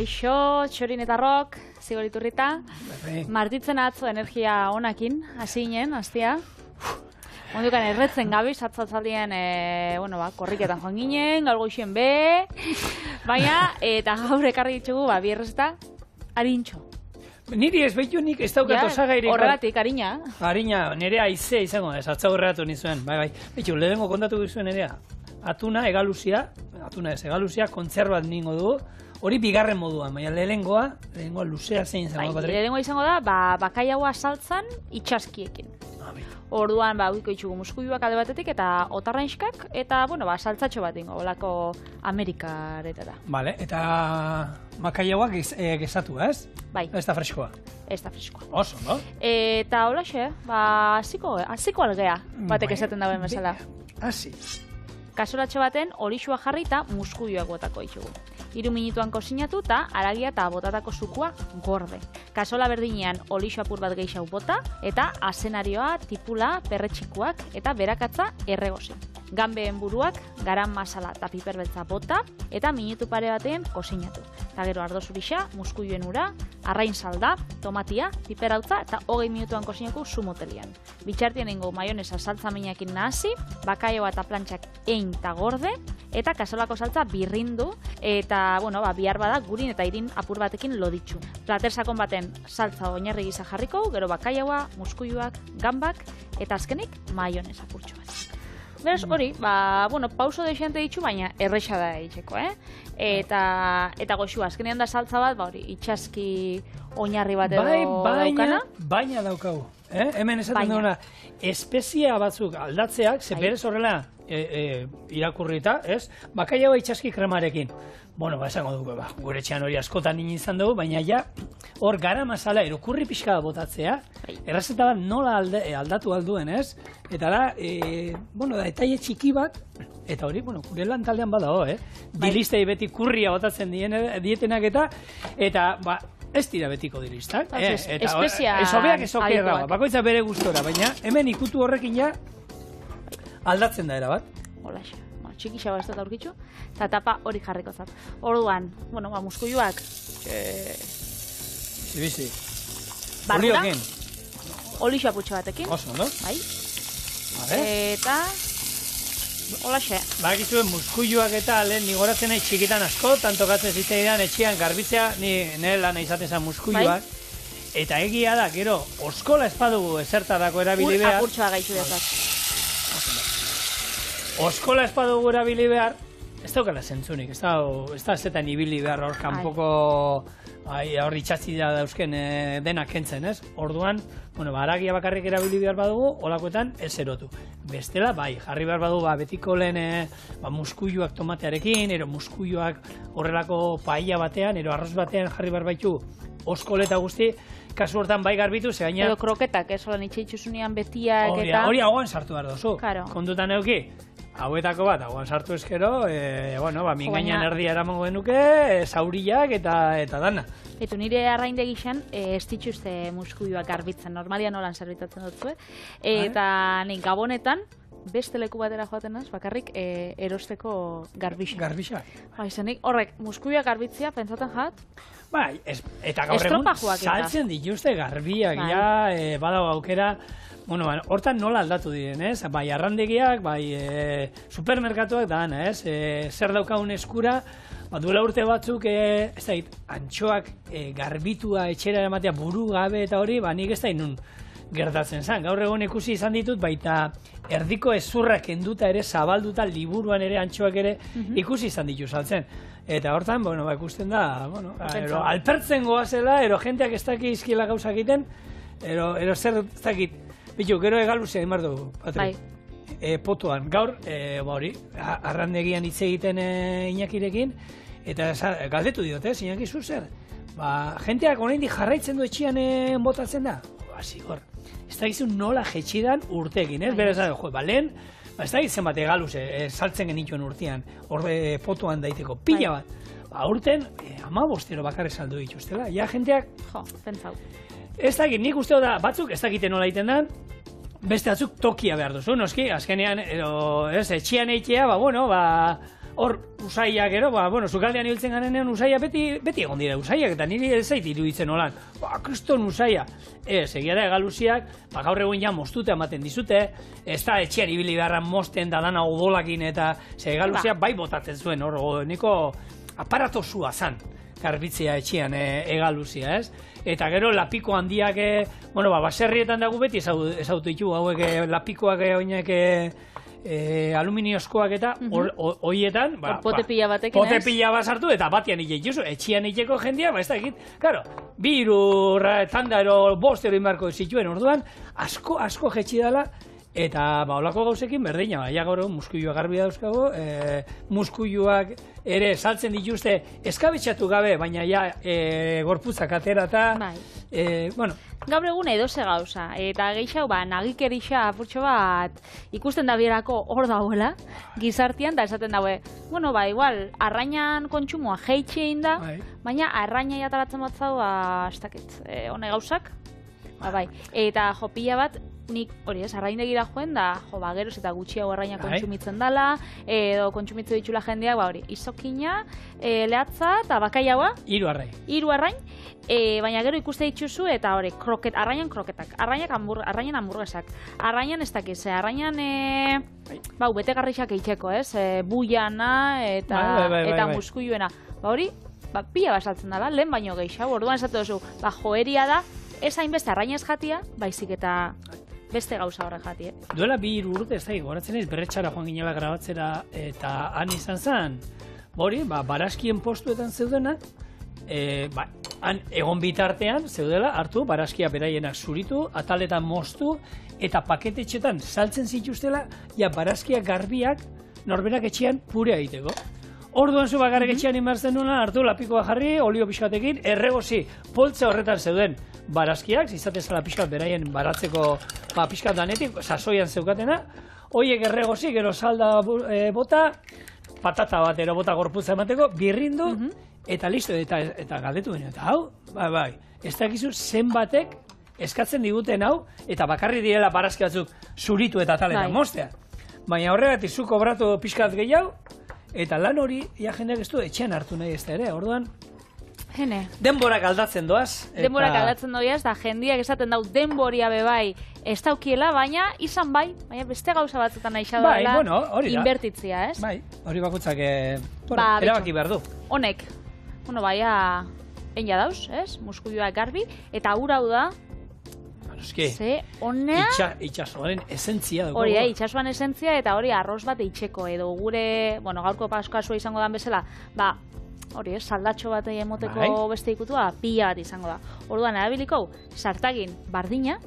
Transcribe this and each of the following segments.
Kaixo, txorin eta rock, zigoriturrita. Martitzen atzo energia onakin, hasi ginen, hastia. Ondukan erretzen gabiz, atzatzaldien, korriketan joan ginen, gaur goixen be. Baina, eta gaur ekarri ditugu, bierrez eta harintxo. Niri ez behitu nik ez daukat osagairik. Horregatik, harina. Harina, nire aizea izango da, atza horregatu nizuen. Bai. Behitu, lehenko kontatu gizuen nerea. Atuna egaluzia, kontserbat ningo dugu. Hori bigarren moduan, baina lehengoa luzea zein izango. Lehengoa izango da, bakaiaua saltzan itxaskiekin. Orduan, uiko itxugu muskuiuak alde batetik eta otarrainskak, eta, saltzatxo bat ingo, olako Amerikaretara. Vale, eta makaiauak gezatu, ez? Bai. Ez da freskoa? Ez da freskoa. Oso, no? Eta holaxe, hasiko algea, batek esaten dauen bezala. Hasi. Kasolatxo baten olixua jarri eta muskuiuak botako itxugu. 3 minutuan kozinatu eta haragia eta botatako zukua gorde. Kasola berdinean olixo apur bat gehiago bota eta azenarioa, tipula, perretxikuak eta berakatza erregozi. Ganbeen buruak, garan masala eta piperbeltza bota eta minutu pare batean kozinatu. Eta gero ardo zurixa, muskuioen ura, arrain salda, tomatia, piperrautza eta 20 minutuan kozinatu zumotelian. Bitxartien ingo maionesa saltza minakin nahasi, bakaioa eta plantxak egin eta gorde, eta kasolako saltza birrindu, eta, bihar bada gurin eta irin apur batekin loditxu. Plater sakon baten saltza oinarri gisa jarriko, gero bakaioa, muskuioak, gambak, eta azkenik maionesa apurtxo bat. Beraz, hori, pauso deixente ditxu, baina erresa da itxeko, Eta goxua, azkenean da saltza bat, hori, itxaski oinarri bat edo daukana. Baina daukagu, hemen esaten duguna, espezia batzuk aldatzeak, ze berez horrela irakurrita, ez? Bakaiaua itxaski kremarekin. Esango dugu, gure etxean hori askotan izan dugu, baina ja, hor gara masala erokurri pixka da botatzea, errazeta bat nola aldatu alduen, ez? Eta da, detaile txiki bat, eta hori, gure lan taldean badago, Dilistei beti kurria botatzen dietenak eta, ez dira betiko dilistak. Espezia ez hobeak ez okerra, bakoitza bere gustora, baina hemen ikutu horrekin ja aldatzen da era bat. Holaxe. Txikixa bat ez dut aurkitzu, eta tapa hori jarriko zat. Orduan, muskuioak... Bizi. Barrura, olixo aputxo batekin. Oso, no? Bai. Eta... holaxe. Bakizuen muskuioak eta lehen nigoratzen nahi txikitan asko, tantokatzen zitzaidan etxean garbitzea, nire lana izaten zen muskuioak. Eta egia da, gero, oskola espadugu ezertarako erabili behar. Apurtxoa gaitxu dezak. Oskola espadugu erabili behar, ez daukala zentzunik, ez da zetan ibili behar hor kanpoko hor itxatzi da dauzken denak kentzen, ez? Orduan, haragia bakarrik erabili behar badugu, holakoetan ez erotu. Bestela, jarri behar badugu betiko lehen muskuioak tomatearekin, ero muskuioak horrelako paella batean, ero arroz batean jarri behar baitu oskoleta guzti, kasu hortan garbitu, ze gaina... Edo kroketak, ez holan itxaitxuzunean betiak eta... Hori hauan sartu behar dozu, kontutan euki. Hauetako bat, hauan sartu eskero, mingainan erdia eramango genuke, zauriak eta dana. Eta nire arraindegi xan, ez dituzte muskuioak garbitzen, normalian nolan zerbitatzen dut, eta nik gabonetan, beste leku batera joaten naz, bakarrik erosteko garbixak. Garbixak? Izanik, horrek, muskuioak garbitzea, pentsaten jat? Eta gaur egun saltzen dituzte garbiak, badago aukera, hortan nola aldatu diren, ez? Bai arrandegiak, supermerkatuak da, ez? Zer daukagun eskura, duela urte batzuk, ez da, antxoak garbitua etxera ematea buru gabe eta hori, nik ez da nun gertatzen zen. Gaur egun ikusi izan ditut, baita erdiko ezurrak enduta ere, zabalduta, liburuan ere, antxoak ere, ikusi izan ditu saltzen. Eta hortan, ikusten da, alpertzen goazela, ero jenteak ez daki izkiela gauzak egiten, ero zer ez dakit, bitu, gero egaluzea emar dugu, Patri. Potoan, gaur, arrandegian hitz egiten Iñakirekin, eta galdetu diote, Iñaki zu zer? Jenteak oraindik jarraitzen du etxean botatzen da? Zigor, ez da gizun nola jetxidan urteekin, ez? Beraz, lehen, ez da gizun bat egaluze, saltzen genituen urtean, horre potoan daiteko, pila bat. Urten, 15 bakarrik saldu dituztela, ja jenteak... Pentsau. Ez dakit, nik usteo da, batzuk ez dakiten nola egiten den, beste batzuk tokia behar duzu, noski, azkenean, etxean eitea, hor usaiak gero, bueno, sukaldean ibiltzen garenean usaia beti egon dira usaiak, eta niri ez zait iruditzen olan, kriston usaia. Egia da egaluziak, gaur egun ja moztuta ematen dizute, ez da etxean ibili beharra mozten da dana odolakin, eta egaluziak bai botatzen zuen, hor, niko aparatosua zan, garbitzea etxean egaluzia, ez? Eta gero lapiko handiak, baserrietan dago beti ezautu ditu, hauek lapikoak oinak aluminiozkoak eta horietan pote pila batekin, pote pila bat sartu eta batian hitek juzu, etxian hiteko jendia, ez da egit, karo, 2 tanda ero 5 inbarko zituen orduan, asko jetxi dela, eta olako gauzekin berdina, gaur muskuiluak garbi dauzkago, muskuiluak ere saltzen dituzte eskabetxatu gabe, baina gorputzak atera eta, Gaur egun edoze gauza, eta gehiago nagikerixa apurtxo bat ikusten da bierako hor dauela, gizartian, da esaten daue, igual, arrainan kontsumoa jeitxe egin da, baina arrainai ataratzen bat zau, ez dakit, hone gauzak, eta pila bat, nik hori ez, arraindegira joen da, geroz eta gutxiago arraina kontsumitzen dela, edo kontsumitzen ditxula jendeak, hori, izokina, lehatza eta bakaiaua. 3 arrain. 3 arrain, baina gero ikuste dituzu eta hori, arrainan kroketak, arrainan hamburguesak, arrainan ez dakiz, arrainan, betegarrixak eitzeko, ez, buiana eta muskuiluena. Hori, pila basaltzen dela, lehen baino gehiago, orduan esatu duzu, joeria da, ez hainbeste arrainez jatia, baizik eta beste gauza horre jatie. Duela 2 urte ez da, goratzen ez, berretxara joan ginela grabatzera eta han izan zen, barazkien postuetan zeudenak, han egon bitartean zeudela hartu, barazkia beraienak zuritu, ataletan moztu, eta paketetxetan saltzen zituztela, barazkia garbiak norberak etxean pure egiteko. Orduan zu bakarrik etxean inbartzen nuna, hartu lapikoa jarri, olio pixkatekin, erregozi, poltza horretan zeuden barazkiak, zizatezala pixkat beraien baratzeko pixkat danetik, sasoian zeukatena, hoiek erregozi, gero salda bota, patata bat ero bota gorputza emateko, birrindu, eta listo, eta galdetu bine, eta hau, ez dakizu zenbatek eskatzen diguten hau, eta bakarri direla barazki batzuk zuritu eta taletan moztea. Baina horregatik zu kobratu pixkat gehiago, eta lan hori, jendeak ez du etxean hartu nahi ez da ere, orduan, denborak aldatzen doaz. Denborak aldatzen doaz, da jendiak esaten dau denboria bebai ez daukiela, baina izan baina beste gauza batzutan nahi xadoela inbertitzia, ez? Hori bakutzak erabaki behar du. Honek, enia dauz, ez? Muskuioak garbi, eta hau da, ze honea itxasoaren esentzia dugu. Hori, itxasoan esentzia eta hori arroz bat eitzeko edo gure, gaurko paskasua izango dan bezala, hori, saldatxo bat emoteko beste ikutua, pila bat izango da. Orduan, erabiliko, sartagin bardina,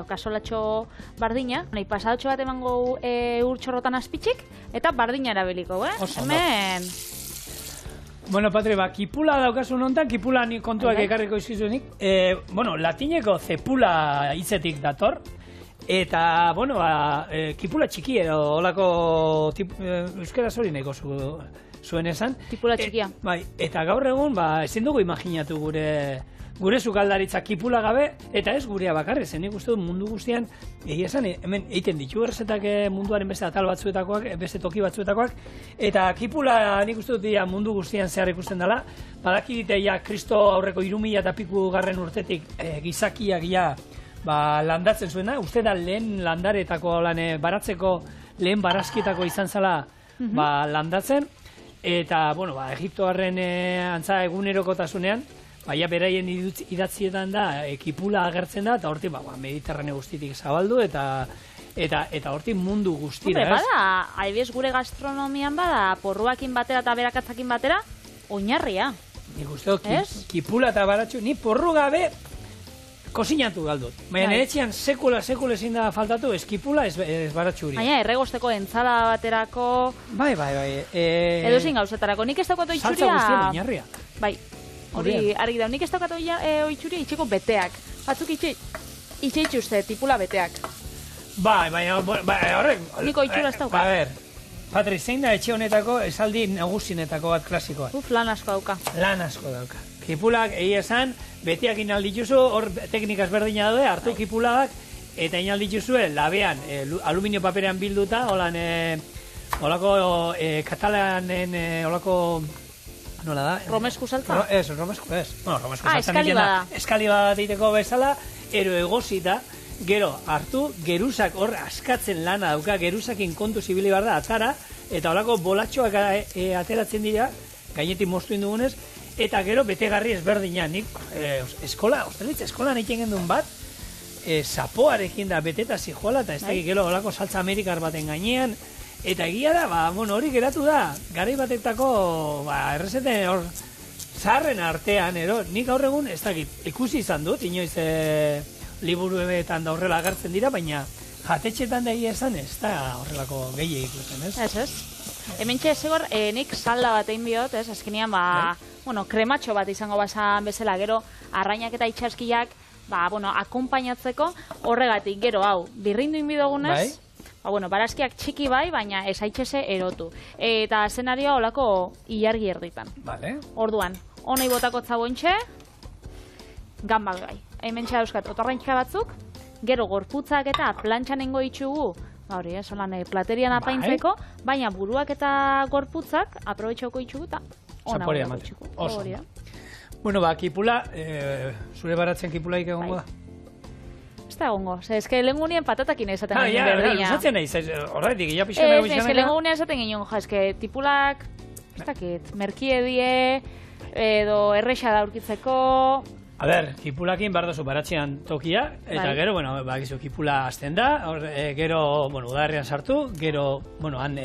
kasolatxo bardina, nahi pasadotxo bat emango urtxorrotan azpitxik, eta bardina erabiliko, hemen... Bueno, Patri, kipula daukazu nontan, kipula ni kontuak ekarriko izkizunik. Latineko zepula hitzetik dator, eta, kipula txiki, holako, euskera hori nahiko zuen esan. Tipula txikia. Eta gaur egun, ezin dugu imaginatu gure sukaldaritza kipula gabe, eta ez gurea bakarri, zen nik uste dut mundu guztian, esan, hemen egiten ditu errezetak munduaren beste atal batzuetakoak, beste toki batzuetakoak, eta kipula nik uste dut mundu guztian zehar ikusten dela, badakidite Kristo aurreko 3000 eta piku garren urtetik gizakiak landatzen zuena, uste da lehen landaretako baratzeko lehen barazkietako izan zela landatzen, eta, Egiptoarren antza egunerokotasunean, beraien idatzietan da, kipula agertzen da, eta hortik Mediterrane guztitik zabaldu, eta hortik mundu guztira, ez? Bada, adibidez gure gastronomian bada, porruakin batera eta berakatzakin batera, oinarria. Nik uste dut, kipula eta baratxu, ni porru gabe kozinatu galdut. Baina nire etxean sekula ezin da faltatu, ez kipula, ez baratxu hori. Baina erregosteko entzala baterako... Bai. Edo zin gauzetarako, nik ez daukatu itxuria... Saltza guztien oinarria. Bai. Hori, argi da, nik ez daukatu oitxuria itxeko beteak. Batzuk itxeitxuzte, tipula beteak. Baina horrek... Niko itxura ez dauka. Patri, zein da etxe honetako esaldi nagusinetako bat klasikoa? Lan asko dauka. Lan asko dauka. Kipulak, esan, beteak inaldituzu, hor teknikaz berdina daude, hartu kipulak, eta inaldituzue, labean, aluminio paperean bilduta, holan, Olako katalanen, olako... Nola da? Romesku saltza? Ez, romesku ez. Bueno, romesku saltza eskali bada. Eskali bada diteko bezala, ero egosita, gero hartu, geruzak hor askatzen lana dauka, geruzakin kontu zibili behar da, atara, eta olako bolatxoak ateratzen dira, gainetik moztu indugunez, eta gero betegarri ezberdina. Nik eskolan egiten gendun bat, zapoarekin da beteta zijoala, eta ez da gero olako saltza amerikar baten gainean, eta egia da, hori geratu da, garai batetako, errezeten hor, zaharren artean, nik gaur egun, ez dakit, ikusi izan dut, inoiz liburuetan da horrela agertzen dira, baina jatetxetan da egia esan, ez da horrelako gehiagik ikusten, ez? Ez. Hementxe zegor, nik salda bat egin bihot, ez? Azkenean, krematxo bat izango bazan bezala, gero, arrainak eta itxaskiak, akompainatzeko, horregatik, gero, hau, birrindu inbidogunez, barazkiak txiki bai, baina esaitxese erotu. Eta zenarioa olako ilargi erditan. Orduan, honei botako zabointxe, gambak bai. Hemen txea euskat, otorraintxa batzuk, gero gorputzak eta plantxan nengo itxugu, hori, solan platerian apaintzeko, baina buruak eta gorputzak aprobetxoko itxugu eta ona zaporea itxugu. Oso. Bueno, kipula, zure baratzen kipulaik egongo da? Ez da egongo, eske lehengunien patatakin esaten ginen berdina. Usatzen nahi, horretik, ja pixan dago izan. Eske lehengunien esaten ginen, eske tipulak, ez dakit, merkiedie, edo erresa da aurkitzeko... A ber, kipulakin behar dozu baratzean tokia, eta gero, bakizu, kipula azten da, gero, udarrian sartu, gero, han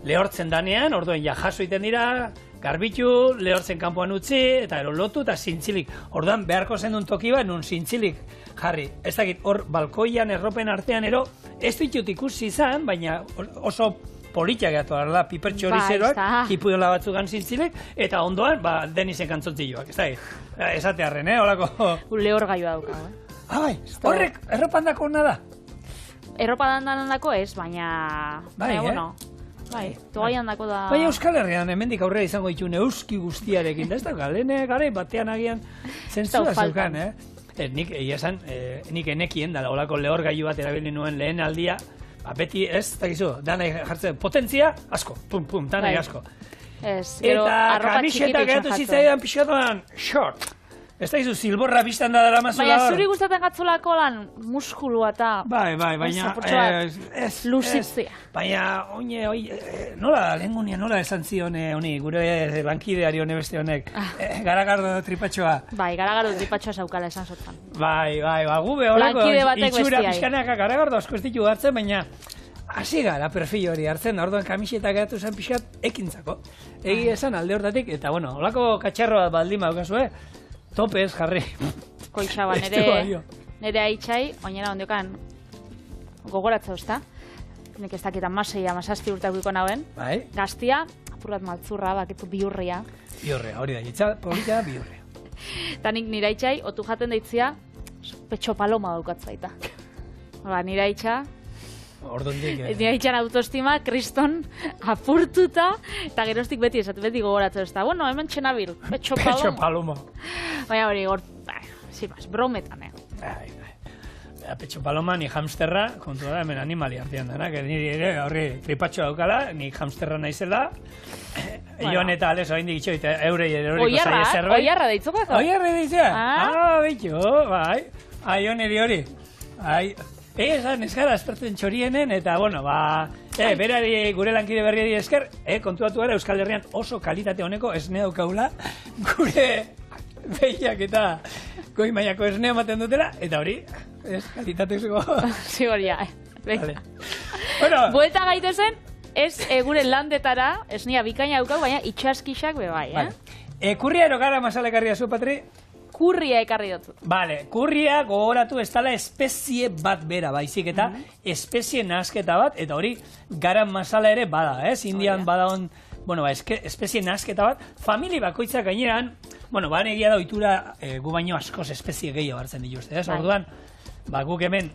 lehortzen danean, orduen ja jaso iten dira, garbitu, lehortzen kanpoan utzi, eta gero lotu eta zintzilik. Orduan beharko zen duen toki bat, nun zintzilik jarri. Ez dakit, hor balkoian erropen artean ez ditut ikusi izan, baina oso politxak gatu da, pipertxo hori zeroak, kipuiola batzugan zintzilik, eta ondoan, denizen kantzontzioak, ez dakit. Esatearren, holako... Lehor gaioa daukago, Bai, horrek, erropan dako hona da? Erropan dako ez, baina... Bai, toaian dako da... Bai, Euskal Herrian, hemendik aurrera izango ditu euski guztiarekin, da ez da, galene, gare, batean agian zentzua zeukan, Nik, egia esan, nik enekien, da, olako lehor gaiu bat erabili nuen lehen aldia, beti ez, eta gizu, danai jartzen, potentzia, asko, pum, danai asko. Eta kamiseta geratu zitzaidan pixkatoan, short. Ez da gizu, zilborra biztan da dara mazula hor. Baina zuri gustatzen gatzolako lan muskulua eta... Bai, baina... Luzitzea. Baina, nola, lehengunia, nola esan zion honi, gure bankideari hone beste honek, garagardo tripatxoa. Bai, garagardo tripatxoa zaukala esan zotan. Bai, gube horreko itxura pixkaneaka garagardo asko ez ditu hartzen, baina... Hasi gara perfil hori hartzen, orduan kamiseta geratu zen pixkat ekintzako. Egi esan alde hortatik, eta holako katxarroa baldin baukazue, topez jarri. Koitxaba, nire haitxai, oinera ondiokan gogoratza ozta. Nik ez dakitan maseia, masazpi urtakuiko nauen. Gaztia, apurrat maltzurra, bakitu bihurria. Bihurria, hori da, jitza, polita bihurria. Eta nik nire haitxai, otu jaten deitzia, petxo paloma daukatzaita. Nire haitxa, nire haitxan autoestima, kriston, apurtuta, eta geroztik beti gogoratzen ez da. Bueno, hemen txenabil, petxo paloma. Baina hori, brometan, Petxo paloma, ni hamsterra, kontu da, hemen animali artean dara, niri ere, horri tripatxo daukala, ni hamsterra naizela, joan eta ales hain digitxo, eta eurei eroriko zaila zerbait. Oiarra deitzukako? Oiarra deitzea? Bitxo, bai. Aion eri hori. Esan, ez gara, espertzen txorienen, eta, berari gure lankide berriari esker, kontuatu gara Euskal Herrian oso kalitate honeko esne daukaula, gure behiak eta goi mailako esnea ematen dutela, eta hori, kalitatezko... Zigoria, Buelta gaitezen, ez gure landetara, esnea bikaina daukau, baina itxaskixak bebai, Kurria erokara masalekarria zu, Patri? Kurria ekarri dut. Kurria gogoratu ez dala espezie bat bera, baizik eta espezie nasketa bat, eta hori garan masala ere bada, Indian bada hon, espezie nasketa bat, famili bakoitzak gaineran, egia da ohitura gu baino askoz espezie gehiago hartzen dituzte, orduan, guk hemen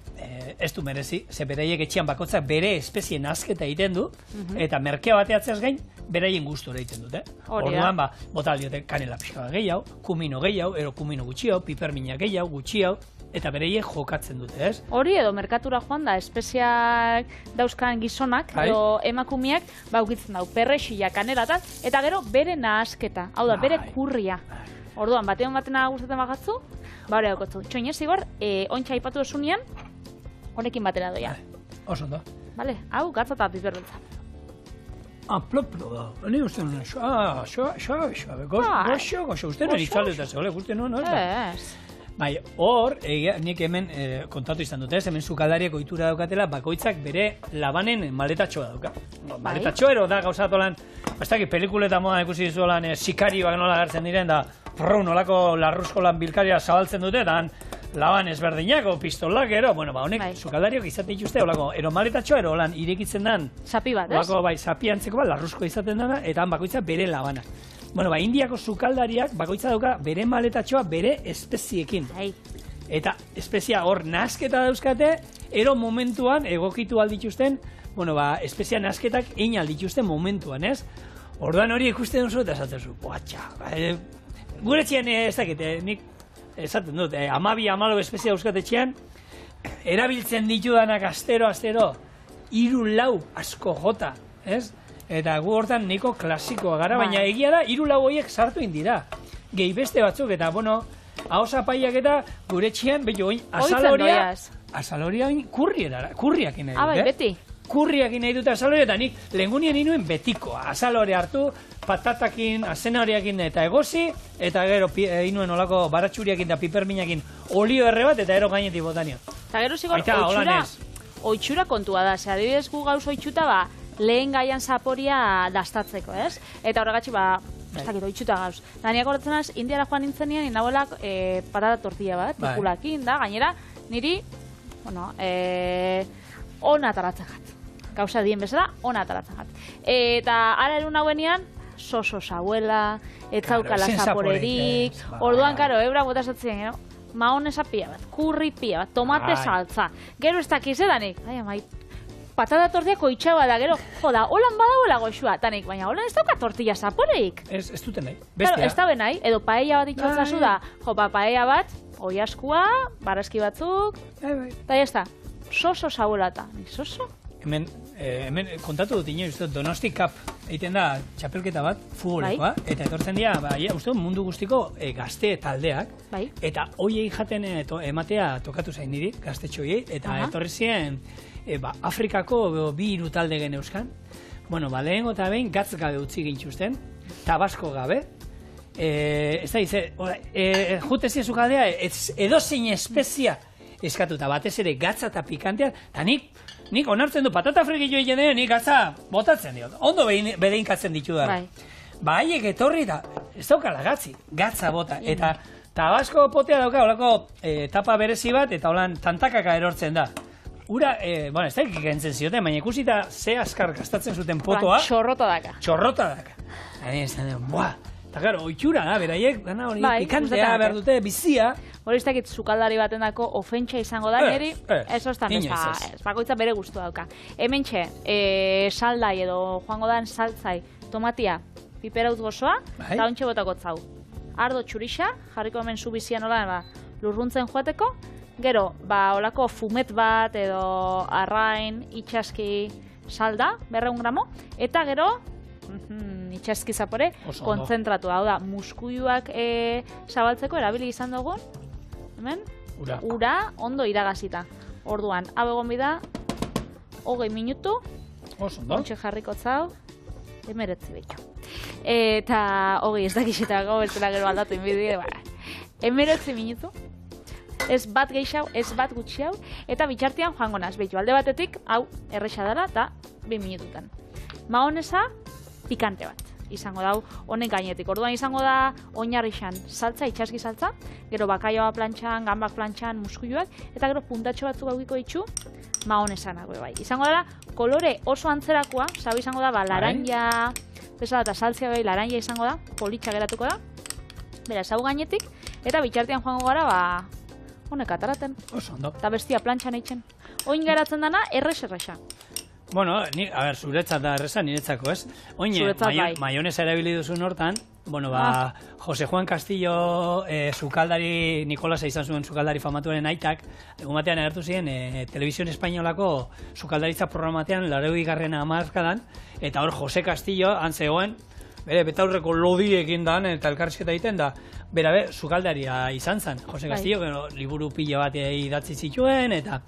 ez du merezi, ze beraiek etxean bakoitzak bere espezie nasketa egiten du, eta merkea bateatzez gain, beraien gustura egiten dute. Orduan, bota aldiote kanela pixka gehiago, kumino gehiago, ero kumino gutxiago, pipermina gehiago, gutxiago, eta bereiek jokatzen dute, ez? Hori edo merkatura joan da, espeziak dauzkan gizonak, edo emakumeak, ukitzen dau, perrexila kaneratan, eta gero bere nahasketa, hau da, bere kurria. Orduan, batean gustatzen bagatzu, hori daukotzu. Txoinez, Igor, ontsa aipatu esunean, honekin batera doia. Oso ondo. Bale, hau gatza eta piperbeltza. Ploplo da, ni uste nuen, goxo, uste nuen itzalduta zegoela, uste nuen, ez? Bai, hor, nik hemen kontatu izan dute, hemen sukaldariak ohitura daukatela, bakoitzak bere labanen maletatxoa dauka. Maletatxoa ero da gauzatolan, bastak pelikuletan modan ikusi dizuelan sikarioak nola agertzen diren, da nolako larruzko lan bilkaria zabaltzen dute, eta laban ezberdinak, o pistolak, ero, honek sukaldariok izaten dituzte, olako, ero maletatxoa, ero lan irekitzen dan, sapi bat, ez? Olako, sapi antzeko larruzko izaten dana, eta han bakoitza bere labana. Indiako sukaldariak bakoitza dauka bere maletatxoa bere espeziekin. Eta espezia hor nasketa dauzkate, ero momentuan egokitu aldituzten, espezia nasketak egin aldituzten momentuan, ez? Orduan hori ikusten duzu eta esaten zu, gure txian ez dakit, nik esaten dut, 12-14 espezia dauzkatetxean, erabiltzen ditudanak astero, 3-4 asko jota, ez? Eta gu hortan niko klasikoa gara, baina egia da, 3-4 horiek sartu indira. Gehi beste batzuk, eta, hau zapaiak eta gure txian, azaloria kurriak nahi dut, beti? Kurriak nahi dut azaloria, eta nik lehengunien inuen betikoa. Azaloria hartu, patatakin, azenariakin eta egozi, eta gero inuen olako baratxuriakin eta piperminakin olio erre bat, eta ero gainetik botanio. Eta gero zigor, oitxura kontua da, adibidez gu gauz oitxuta, lehen gaian zaporia dastatzeko, ez? Eta horregatxe, ez dakit, oitxuta gauz. Daniak horretzen az, Indiara joan nintzenean, inabolak patata tortilla bat, tikulakin, da, gainera, niri, ona ataratzen jat. Gauza dien bezala, ona ataratzen jat. Eta ara erun hauenean, soso zabuela, etzaukala zaporerik, orduan, karo, ebra botazatzen, maonesa pia bat, kurri pia bat, tomate saltza. Gero ez dakiz edanik, patata tortilla koitxaua da, gero, joda, holan badagoela goxua, tanik, baina holan ez dauka tortilla zaporeik. Ez duten nahi, bestia. Ez da benai, edo paella bat itxotzazu da, paella bat, oiaskua, barazki batzuk, eta jazta, soso zabolata, soso? Hemen kontatu dut inoiz, Donosti Cup egiten da txapelketa bat, futbolekoa, eta etortzen dira, uste mundu guztiko gazte taldeak, eta hoiei jaten ematea tokatu zain niri, gaztetxoiei, eta etorri ziren, Afrikako 2 talde geneuzkan, lehengo eta behin gatz gabe utzi gintxusten, tabasko gabe, ez da, jutezien zukaldea, edozein espezia eskatuta, batez ere gatza eta pikantea, eta nik onartzen du patata frikillo egin dira, nik gatza botatzen diot, ondo bedeinkatzen ditu da. Haiek etorri da, ez daukala gatza bota, eta tabasko potea dauka, holako tapa berezi bat, eta holan tantakaka erortzen da. Ura, ez da ikentzen zioten, baina ikusita ze askar gastatzen zuten potoa. Txorrota daka. Eta gara, oitxura da, beraiek, dana hori pikantea behar dute, bizia. Hori ez dakit sukaldari baten dako ofentsa izango da, niri, ez oztan, bakoitza bere guztu dauka. Hemen txe, saldai edo joango dan saltzai, tomatia, piperaut gozoa, eta ontxe botako zau. Ardo txurixa, jarriko hemen zu bizia nola, lurruntzen joateko, gero, olako fumet bat edo arrain, itxaski salda, 200 gramo, eta gero, itxaski zapore, kontzentratu, hau da, muskuiuak zabaltzeko erabili izan dugun, hemen, ura ondo iragazita. Orduan, hau egon bida, 20 minutu, ontxe jarriko zau, 19 behitu. Eta, 20 ez dakixetako, bertzela gero aldatu inbidide, 19 minutu, ez bat geixau, ez bat gutxiau, eta bitxartian joango naz, behitu alde batetik, hau erresa dara, eta 2 minututan. Mahonesa, pikante bat, izango dau, honen gainetik. Orduan izango da, oinarrixan saltza, itxaski saltza, gero bakaioa plantxan, gambak plantxan, muskuiuak, eta gero puntatxo batzuk gaukiko itxu, mahonesanak, bai. Izango dara, kolore oso antzerakoa, zabe izango da, laranja, bezala eta saltzia bai, laranja izango da, politxa geratuko da, bera, zau gainetik, eta bitxartian joango gara, honek ataraten. Oso ondo. Eta bestia plantxan eitzen. Oin geratzen dana, erresa. Bueno, zuretzat da erresa, niretzako, ez? Oine, maionesa erabili duzun hortan, Bueno, Jose Juan Castillo, sukaldari, Nikolasa izan zuen sukaldari famatuaren aitak, egun batean agertu ziren, Televisión Espainolako sukaldaritza programatean, 80. hamarkadan, eta hor Jose Castillo, han zegoen, bere betaurreko lodiekin dan, eta elkarrizketa egiten da, bera sukaldaria izan zen, Jose Castillo, liburu pila bat idatzi zituen, eta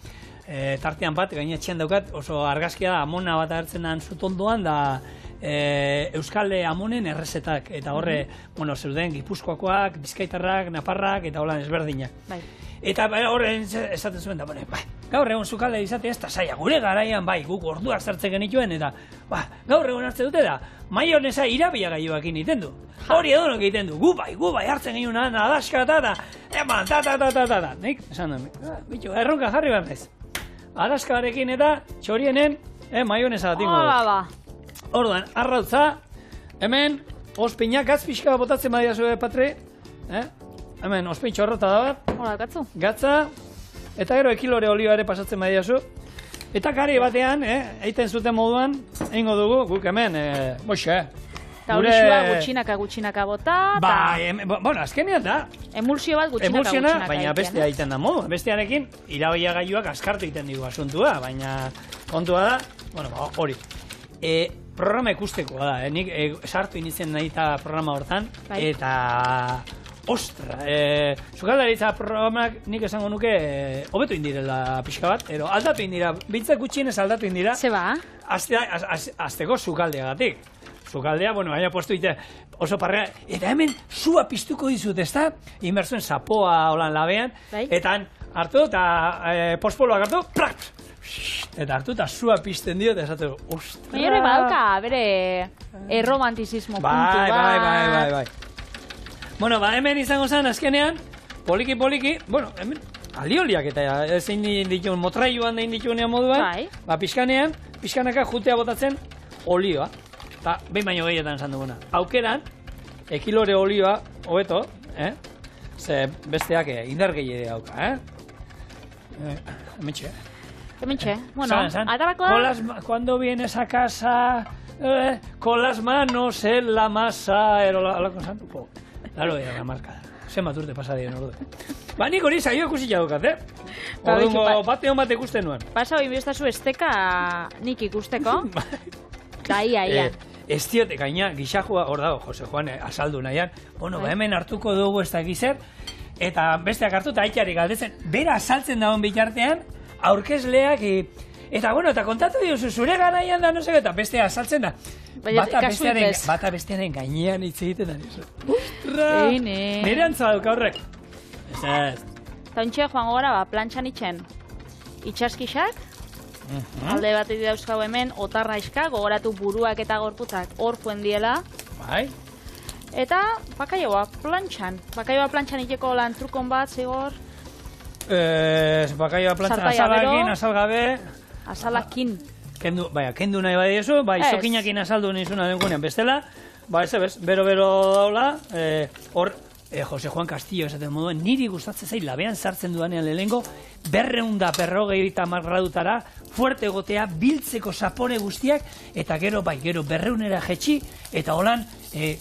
tartean bat, gainetxean daukat, oso argazkia da, amona bat hartzen den zutondoan, da Euskalde amonen errezetak, eta horre, bueno, zeuden Gipuzkoakoak, Bizkaitarrak, Naparrak, eta holan ezberdinak. Eta horren esaten zuen da, gaur egun sukalde izatea ez da zaila, gure garaian guk orduak sartzen genituen, eta gaur egun hartzen dute da, maionesa irabia gaioak egiten du. Hori edonok egiten du, gu bai hartzen genuen adaska eta eman, ta. Nik, esan duen, bitxo, erronka jarri behar naiz. Adaskarekin eta txorienen maionesa datingo. Orduan, arrautza, hemen, ospinak gatzpixka botatzen badia zuen, Patri. Hemen, ospin txorrota da bat. Hola, gatzu. Gatza, eta gero ekilore olioa ere pasatzen badia zu. Eta kari batean, eiten zuten moduan, egingo dugu, guk hemen, boxe. Eta olixua gutxinaka bota. Bueno, azkenean da. Emulsio bat gutxinaka. Baina bestea egiten da modu. Bestearekin, irabaia gaiuak askartu egiten digu asuntua, baina kontua da, bueno, hori. Programa ikustekoa da, nik sartu initzen nahi eta programa hortan, eta ostra, sukaldaritza programak nik esango nuke hobetu indirela pixka bat, aldatu indira, bintzak gutxienez aldatu indira. Zeba? Azteko sukaldeagatik. Sukaldea, bueno, baina postu ite oso parrea, eta hemen sua piztuko dizut, ez da? Inbertsuen zapoa holan labean, eta hartu eta pospoloak hartu, plak! Eta hartu eta sua pizten dio, eta esatu, ostra! Baina hori badauka, bere erromantizismo puntu bat. Bai. Bueno, hemen izango zen, azkenean, poliki, bueno, hemen, alioliak eta zein dituen, motraioan dein dituenean moduan, pixkanaka jutea botatzen olioa. Eta behin baino gehietan esan duguna. Aukeran, ekilore olioa, hobeto, ze besteak indar gehiede dauka, Hementxe, bueno, atarako da... Cuando vienes a casa, con las manos en la masa, alako zan, laro era la marca. Zenbat urte pasadien ordu. Nik hori zaio ikusita daukat, Orduan, batean bat ikusten nuen. Pasa hori biostazu esteka nik ikusteko. Da, ia. Ez diote gaina, gixajua, hor dago, Jose Juan azaldu nahian, bueno, hemen hartuko dugu ez da gizer, eta besteak hartu eta aitari galdetzen, bera azaltzen dagoen bitartean, aurkezleak, eta bueno, eta kontatu diozu, zure garaian da, no sé, eta bestea azaltzen da, bata bestearen gainean hitz egiten da, ostra, nire antza duka horrek. Ez. Eta ontxe, joango gara, plantxan itxen, itxaskixak, alde bat dauzkau hemen, otarra iska, gogoratu buruak eta gorputzak hor juen diela. Bai. Eta bakaioa plantxan iteko lan trukon bat, zigor? Bakaioa plantxan, azalakin, azalgabe. Azalakin. Kendu nahi bai ezo, zokinakin azaldu nizuna denkunean bestela, bero daula, hor, Jose Juan Castillo esaten moduen, niri gustatzen zain labean sartzen dudanean lehenengo, 250 gradutara, fuerte egotea, biltzeko zapore guztiak, eta gero 200 jetxi, eta holan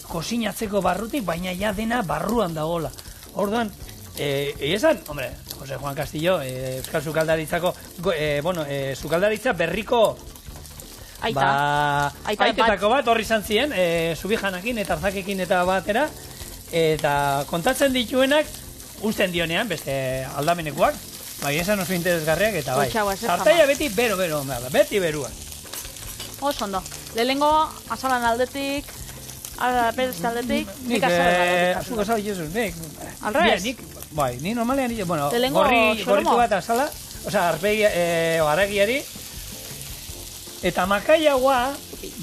kosinatzeko barrutik, baina ja dena barruan dagoela. Orduan, esan, hombre, Jose Juan Castillo, Euskal Sukaldaritzako, sukaldaritza berriko aitetako bat horri izan ziren, Zubijanakin eta Arzakekin eta batera, eta kontatzen dituenak uzten dionean, beste aldamenekuak, esan oso interesgarriak, eta sartaia beti bero, beti beruan. Oso ondo. Lehenengo azalan aldetik, beste aldetik, nik azalan aldetik. Azuk azal jesu, nik. Alrez? Ni normalean, gorritu bat azala, haragiari, eta makaiagoa,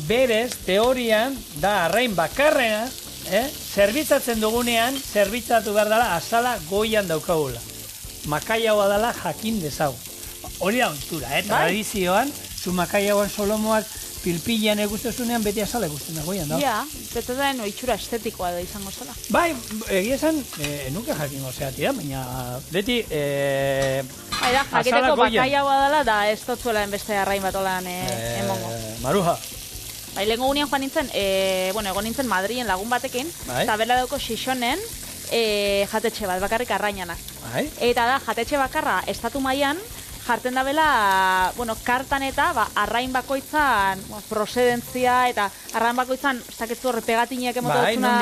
berez, teorian, da arrain bakarrena, zerbitzatzen dugunean, zerbitzatu behar dela azala goian daukagula. Makaiagoa dela jakin dezago. Hori da ontura, tradizioan, zu makaiagoan solomoak pilpilean egustezunean beti azala egusten goian da. Ja, bete da itxura estetikoa da izango zela. Bai, egia esan, nuke jakingo zeatia, baina beti jakiteko makaiagoa dela da ez dotzuela beste arrain bat olan emongo. Maruja. Bai, lehenko gunean joan nintzen, egon nintzen Madrien lagun batekin, eta bela dauko Xixonen jatetxe bat, bakarrik arrainanak. Eta da, jatetxe bakarra estatu mailan jarten da bela, kartan eta arrain bakoitzan prosedentzia eta arrain bakoitzan zaketzu horre pegatinek emote dutzuna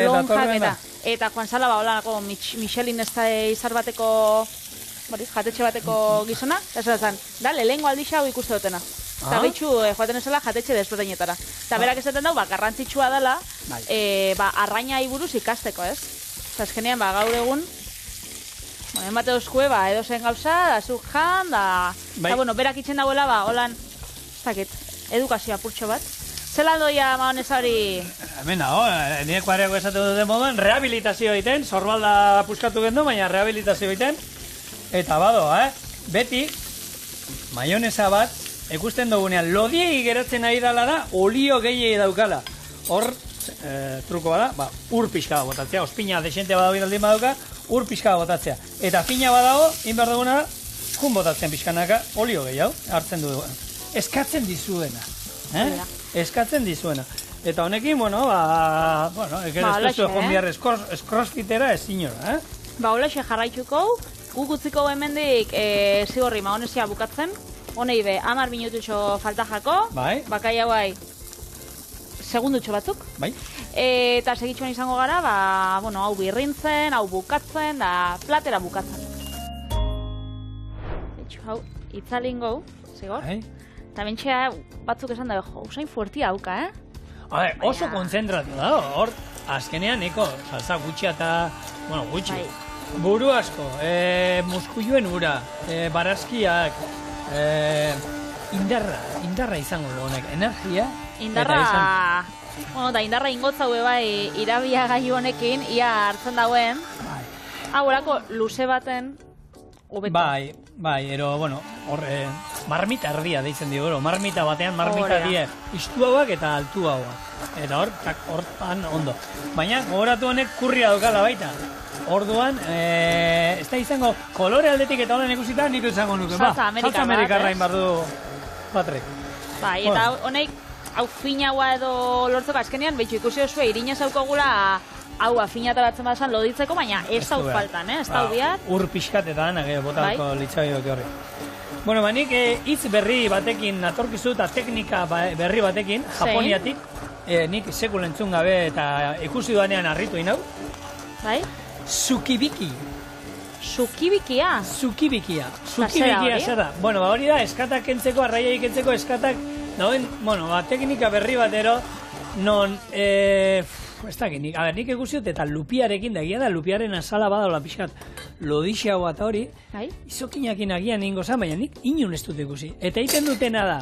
lonjak eta Juan Sala holanako Michelin izar bateko jatetxe bateko gizona, da, lehenko aldixa hau ikuste dutena. Eta behitxu joaten ezela jatetxe desberdinetara. Eta berak esaten dau, garrantzitsua dela, arraina buruz ikasteko, ez? Eta azkenean, gaur egun, enbate dozkue, edo zen gauza, da zuk jan, da, berak itxen dauela, holan, ez dakit, edukazioa purtxo bat. Zelan doia maonez hori? Hemen dago, nire kuareko esatu dute moduan, rehabilitazio egiten, sorbalda puskatu gendu, baina rehabilitazio egiten, eta beti, maionesa bat, ikusten dugunean, lodiei geratzen ari dala da, olio gehiei daukala. Hor, truko bada, ur pixka botatzea, ospina desente badago iraldin baduka, ur pixka botatzea. Eta fina badago, inbar duguna, jun botatzen pixkanaka, olio gehiago, hartzen du. Eskatzen dizuena. Eskatzen dizuena. Eta honekin, ez joan bihar eskrosfitera ez inora. Olaxe jarraitzuko, guk utziko hemendik zigorri maonesia bukatzen, honei 10 minututxo falta jako, bakai hauai segundutxo batzuk. Eta segitxuan izango gara, hau birrintzen, hau bukatzen, da platera bukatzen. Hau, itzalin gau, zigor. Eta bentxea batzuk esan da, usain fuertia hauka, Oso kontzentratu da, hor, azkenean eko, salsa gutxia eta, gutxi. Buru asko, muskuiluen ura, barazkiak, indarra izango du honek, energia. Indarra, indarra ingotza hue irabia gaiu honekin, ia hartzen dauen. Hau orako luze baten, hobeto. Ero, marmita erdia deitzen dio, marmita batean, marmita die, istu hauak eta altu hauak. Eta hortan ondo. Baina, gogoratu honek kurria daukala baita. Orduan, ez da izango, kolore aldetik eta honen ikusita, nik izango nuke. Salsa Amerikarra inbardu Patrick. Eta honek, hau finaua edo lortzeko azkenean, behitxu ikusi osue, irina zaukagula, hau afinataratzen bazan loditzeko, baina ez dau faltan, ez dau biat. Ur pixkatetan, botalko litzai doki horri. Nik hitz berri batekin natorkizu eta teknika berri batekin, Japoniatik, nik sekulentzun gabe eta ikusi duanean harritu inau. Tsukibiki. Tsukibikia? Tsukibikia zer da. Hori da, eskatak kentzeko, arraiai kentzeko eskatak, teknika berri batero, non, ez dakit, nik ikusi dut, eta lupiarekin da, egia da, lupiaren azala badaula pixkat, lodixia bat hori, izokinakin agian ingo zan, baina nik inun ez dut ikusi. Eta egiten dutena da,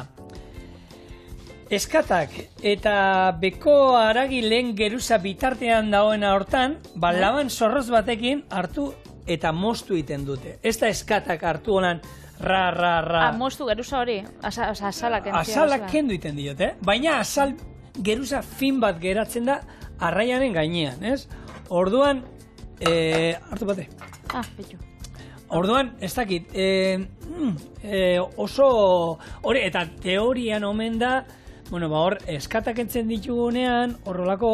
eskatak eta beko haragi lehen geruza bitartean dagoena hortan, laban zorroz batekin hartu eta moztu egiten dute. Ez da eskatak hartu honan ra. Moztu geruza hori, azalak entzia. Azalak kendu egiten diote, baina azal geruza fin bat geratzen da arraiaren gainean, ez? Orduan, hartu bate. Betxu. Orduan, ez dakit, oso, hori, eta teorian omen da, hor, eskatak entzen ditugunean, horrelako,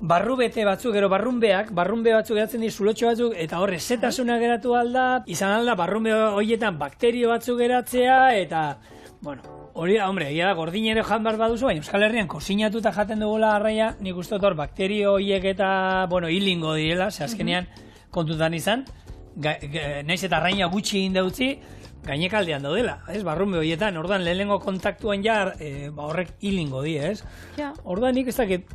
barrubete batzuk, gero barrunbe batzuk geratzen dira, zulotxo batzuk, eta hor, ezetasuna geratu alda, izan alda, barrunbe horietan bakterio batzuk geratzea, eta, hori da, egia da, gordinero jan behar baduzu, baina Euskal Herrian kozinatuta jaten dugula arraia, nik uste hor, bakterio horiek eta, hilingo direla, ze azkenean kontutan izan, naiz eta arraina gutxi egin daudzi, gainekaldean daudela, ez, barrunbe horietan, orduan lehenengo kontaktuan ja, horrek hilingo di, ez? Orduan nik ez dakit,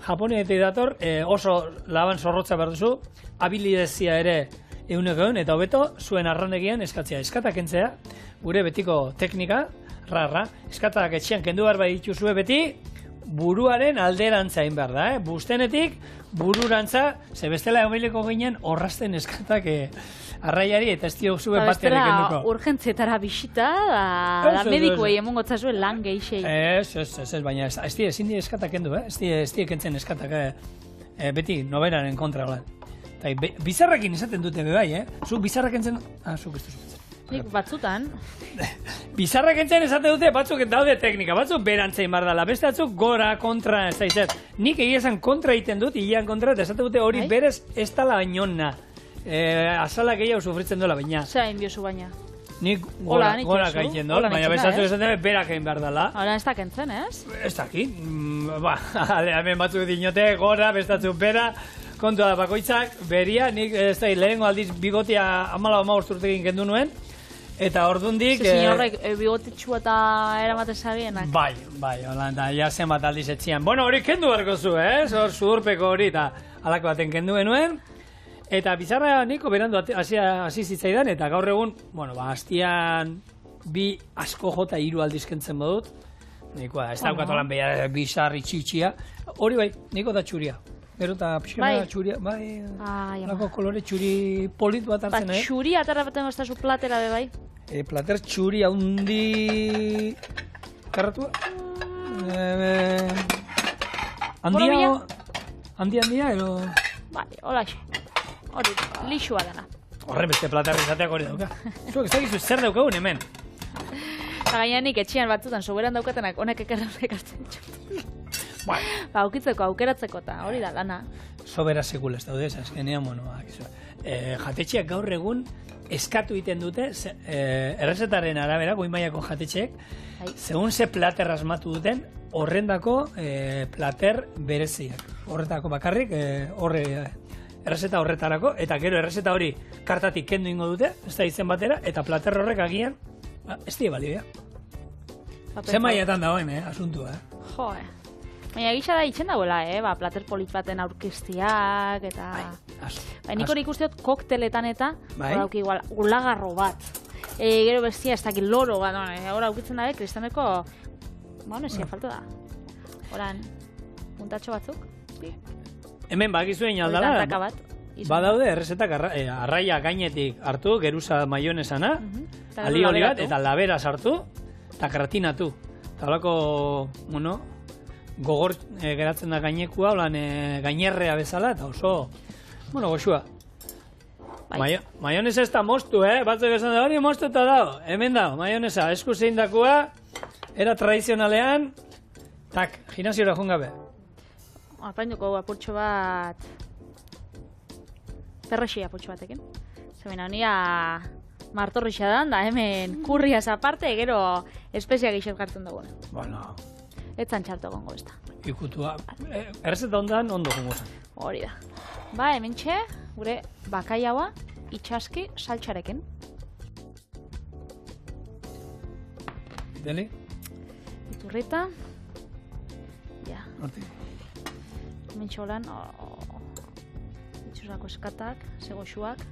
Japoneetik dator, oso laban zorrotza behar duzu, habilidezia ere eguneko egun, eta hobeto, zuen arrandegian eskatzea, eskatak entzea, gure betiko teknika, eskatak etxean kendu behar bai dituzue beti, buruaren alderantza egin behar da, bustenetik, bururantza, ze bestela egoileko ginen, horrazten eskatak arraiari eta ez dio zuen batean ekenduko. Urgentzietara bisita, da medikuei emongo zazuen lan geixei. Ez, baina ez die ezin di eskatak kendu, ez die kentzen eskatak, beti noberaren kontra. Bizarrakin izaten dute bebai, zuk bizarrak kentzen, zuk ez duzu kentzen. Nik batzutan. Bizarrak entzen esate dute, batzuk daude teknika, batzuk berantzein bar dela, beste batzuk gora, kontra, ez daizet. Nik egia esan kontra egiten dut, hilean kontra, eta esate dute hori berez ez dala bainona. Azala gehiago sufritzen dola baina. Zer hain biozu baina? Nik gora gaiten dut, baina bezatzuk esan dut berak egin behar dela. Hora ez da kentzen, ez? Ez daki, hemen batzuk dinote, gora, bestatzuk bera, kontua da bakoitzak, beria, nik ez da, lehenengo aldiz bigotia 14 urtekin kendu nuen, eta ordundik... Zezin horrek bigotitxua eta eramaten zabienak. Bai, hola, eta ja zenbat aldiz etxian. Bueno, hori kendu beharko zu, hor sudurpeko hori, eta alako baten kendu genuen. Eta bizarra niko berandu hasi zitzaidan, eta gaur egun, hastian bi asko jota 3 aldiz kentzen badut. Nikoa, ez daukatolan behar bizarri txitxia. Hori bai, niko da txuria. Gero eta pixkena txuria, lako kolore txuri polit bat hartzen, Txuri atarra baten goztazu platera be bai? Plater txuri haundi... Karratua? Handia, ero... Bale, hola xe. Hori, lixua dena. Horren beste plater izateak hori dauka. Zuek ez dakizu zer daukagun hemen. Gaianik etxian batzutan soberan daukatenak honek ekarraunek hartzen txut. Aukitzeko, aukeratzeko eta hori da lana. Sobera sekul ez daude, azkenean, jatetxeak gaur egun eskatu egiten dute, errezetaren arabera, goi mailako jatetxeek, segun ze plater asmatu duten, horrendako plater bereziak. Horretako bakarrik, errezeta horretarako, eta gero errezeta hori kartatik kendu ingo dute, ez da izen batera, eta plater horrek agian, ez die balio, Ze mailetan dagoen, asuntua, Joe. Baina gisa da itxen dagoela, plater polit baten aurkeztiak, eta... Nik hori ikusteot kokteletan eta, horauki igual, ulagarro bat. Gero bestia, ez dakit loro bat, hori aukitzen dabe, kristaneko, nesia falta da. Horan, puntatxo batzuk? Hemen bakizuen aldala, badaude errezetak arraia gainetik hartu, geruza maionesana, alioli bat, eta labera sartu, eta gratinatu. Eta holako, gogor geratzen da gainekua, gainerrea bezala, eta oso, goxua. Maionesa ez da moztu, batzuk esan da hori moztu eta dago. Hemen dago, maionesa, esku zein dakua, era tradizionalean, tak, gimnasiora joan gabe. Apainduko apurtxo bat, perrexi apurtxo batekin. Zemena, honia martorrixa da hemen kurriaz aparte, gero espezia gixet gartzen dugu. Etzan txartu gongo ez da. Ikutua, errezeta ondan ondo gongo zen. Hori da. Hemen txe, gure bakaiaua itxaski saltxarekin. Deli? Iturrita. Ja. Hortik. Hemen txolan, itxurako eskatak, zegoxuak.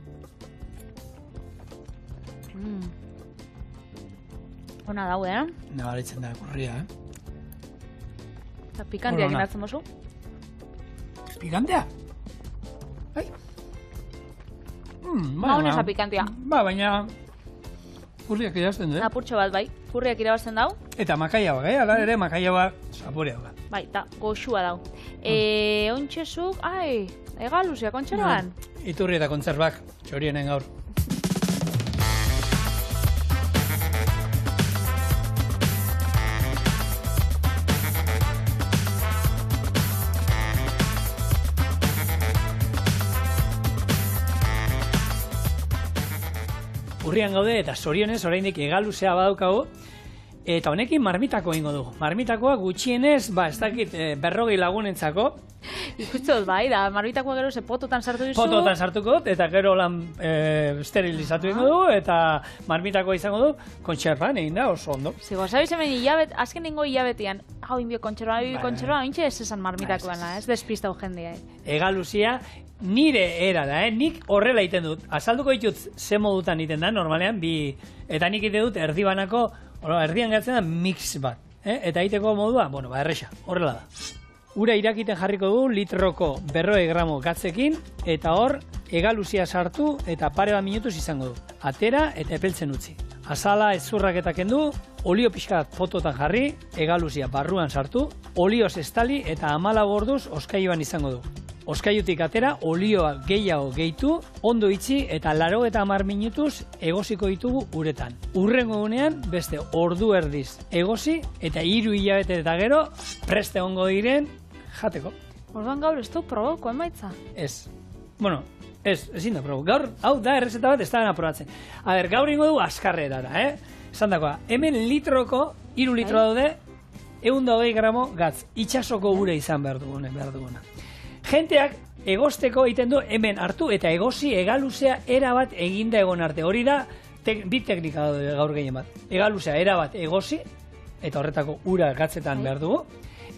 Ona daude, Nabaritzen da kurria, Eta pikantea ginatzen mozu? Pikantea? Bai. Maonesa pikantea. Baina kurriak irabazten du, Apurtxo bat, bai. Kurriak irabazten dau. Eta makaia bat, ala ere makaia bat zaporea bat. Bai, eta goxua dau. Ontxezuk, egaluzia kontxeroan? Iturri eta kontzerbak, txorienen gaur. Urrian gaude eta zorionez oraindik egaluzea badaukagu, eta honekin marmitako egingo dugu. Marmitakoa gutxienez, ez dakit 40 lagunentzako. Ikusten bai, da marmitakoa gero pototan sartu dizu. Pototan sartuko dut, eta gero lan esterilizatu egingo dugu, eta marmitakoa izango du, kontxerban egin da, oso ondo. Zigo, sabiz hemen azken ningo hilabetian, hau inbio kontxerban, hintxe ez esan marmitakoan, ez despistau jendia. Egaluzia, nire era da, nik horrela egiten dut. Azalduko ditut ze modutan egiten da, normalean, eta nik egiten dut erdibanako, erdian gertzen da mix bat. Eta egiteko modua, erresa, horrela da. Ura irakiten jarriko du litroko 200 gramo gatzekin, eta hor egaluzia sartu eta pare bat minutuz izango du. Atera eta epeltzen utzi. Azala ezurrak eta kendu, olio pixka pototan jarri, egaluzia barruan sartu, olioz estali eta 14 orduz oskailuan izango du. oskailutik atera, olioa gehiago gehitu, ondo itxi eta 80 minutuz egosiko ditugu uretan. Hurrengo egunean beste ordu erdiz egosi eta 3 hilabete eta gero preste egongo diren jateko. Orduan gaur ez du probauko emaitza? Ez. Bueno, ezin da probo. Gaur, hau da errezeta bat ez da gana probatzen. A ber, gaur ingo du askarrerara, Esan dakoa, hemen litroko, 3 litro daude, 120 gramo gatz, itxasoko ure izan behar duguna. Jenteak egosteko egiten du hemen hartu eta egosi egaluzea erabat eginda egon arte. Hori da, bi teknika daude gaur gehien bat. Egaluzea erabat egosi, eta horretako ura gatzetan behar dugu.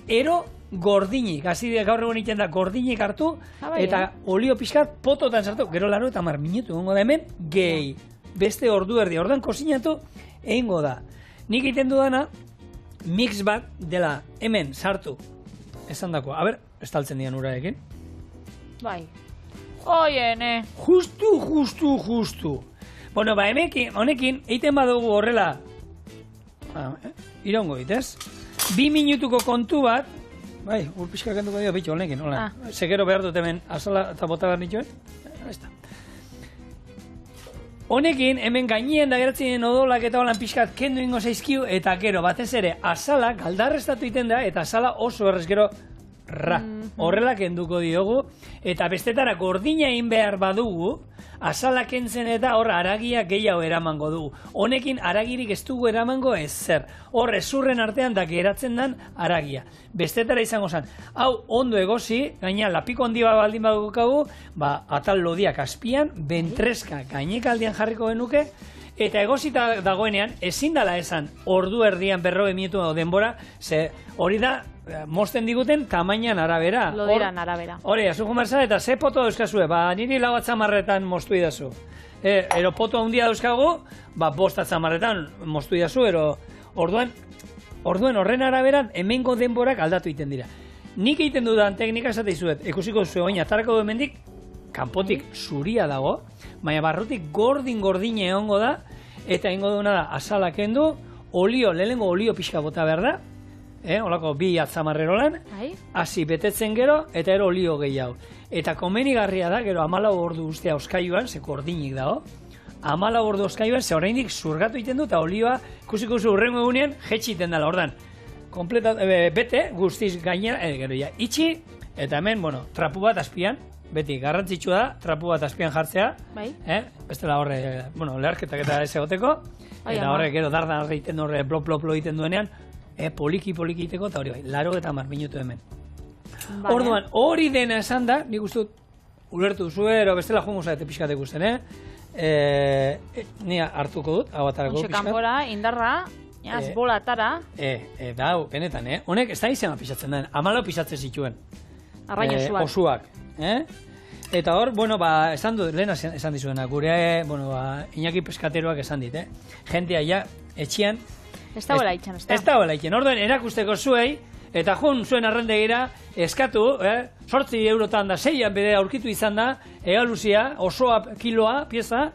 Ero gordinik, hasi gaur egon egiten da gordinik hartu, eta olio pixkat pototan sartu, gero 80 minutu egongo da hemen, gehi. Beste ordu erdi, orduan kozinatu egingo da. Nik egiten dudana, mix bat dela hemen sartu. Esan dako, a ber, estaltzen dian urarekin. Bai. Oiene. Justu. Bueno, ba, honekin, egiten badugu horrela, iraungo ditez. 2 minutuko kontu bat, bai, urpizka kenduko dio, bitxo, honekin, hola. Segero behar dut hemen, azala eta bota behar nituen. Honekin, hemen gainien da geratzen den odolak eta holan pixkat kendu ingo zaizkiu, eta gero, batez ere, azala galdarrestatu iten da, eta azala oso errez gero, horrela kenduko diogu, eta bestetara gordina egin behar badugu, azala kentzen eta hor aragia gehiago eramango dugu. Honekin aragirik ez dugu eramango ezer. Hor ezurren artean da geratzen den aragia. Bestetara izango zen, hau ondo egosi, gaina lapiko handi bat baldin badukagu, atal lodiak azpian, bentreska gainekaldian jarriko genuke, eta egosita dagoenean, ezin dala esan ordu erdian 40 minutu denbora, ze hori da, mozten diguten tamainan arabera. Lodiran arabera. Hori, azu jumarza eta ze poto dauzkazue, niri lau atzamarretan moztu idazu. Ero poto handia dauzkagu, 5 atzamarretan moztu idazu, ero orduan horren araberan hemengo denborak aldatu egiten dira. Nik egiten dudan teknika esate izuet, ikusiko duzu baina atarako du hemendik, kanpotik zuria dago, baina barrutik gordin egongo da, eta egingo duguna da azala kendu, lehenengo olio pixka bota behar da, holako 2 atzamarrerolan, hasi betetzen gero, eta ero olio gehiago. Eta komenigarria da, gero 14 ordu ustea oskailuan, ze gordinik dago, 14 ordu oskailuan, ze oraindik zurgatu egiten du, eta olioa, ikusiko zu hurrengo egunean, jetxi egiten dela, ordan. Bete, guztiz gainera, gero ja, itxi, eta hemen, trapu bat azpian, beti, garrantzitsua da, trapu bat azpian jartzea, bestela horre, leharketak eta ez egoteko, eta horre, gero, dardan egiten horre, blop egiten duenean, poliki egiteko, eta hori bai, 80 minutu hemen. Orduan, hori dena esan da, nik uste dut, ulertu zuero, bestela joango zaite pixkat ikusten, nia hartuko dut, hau atarako pixkat. Kanpora, indarra, azbola atara. Hau, benetan, honek ez da izena pixatzen den, 14 pixatzen zituen. Arrain osuak. Eta hor, esan du, lehen esan dizuena, gure, Iñaki peskateroak esan dit, jentea ja, etxian, ez da bola itxan, ez da bola itxan. Orduan, erakusteko zuei, eta joan zuen arrendegira, eskatu, 8 eurotan da, 6an bede aurkitu izan da, egaluzia, osoa kiloa, pieza,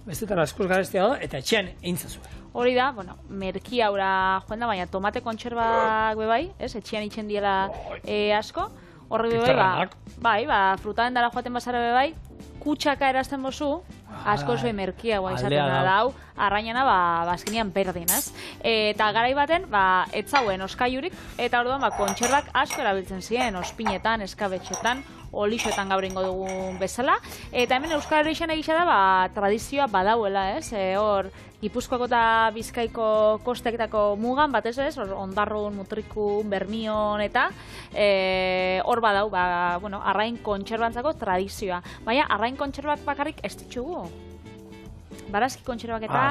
bestetara eskuz garestea da, eta etxean eintza zuen. Hori da, merki haura joan da, baina tomate kontserbak bebai, etxean itxen diela asko, horri bebai, frutaren dara joaten bazara bebai, kutxaka erazten bozu, asko zuen merkia izaten da hau, arrainana azkenean berdin, ez? Eta garai baten, ez zauen oskailurik, eta orduan kontserbak asko erabiltzen ziren, ospinetan, eskabetxetan, olixoetan gaur ingo dugun bezala, eta hemen Euskal Herrixan egisa da, tradizioa badauela, ez? Hor, Gipuzkoako eta Bizkaiko kosteketako mugan, batez ez, Ondarrun, Mutrikun, Bermion, eta hor badau, arrain kontserbantzako tradizioa. Baina, arrain kontserbak bakarrik ez ditugu. Barazki kontserbak eta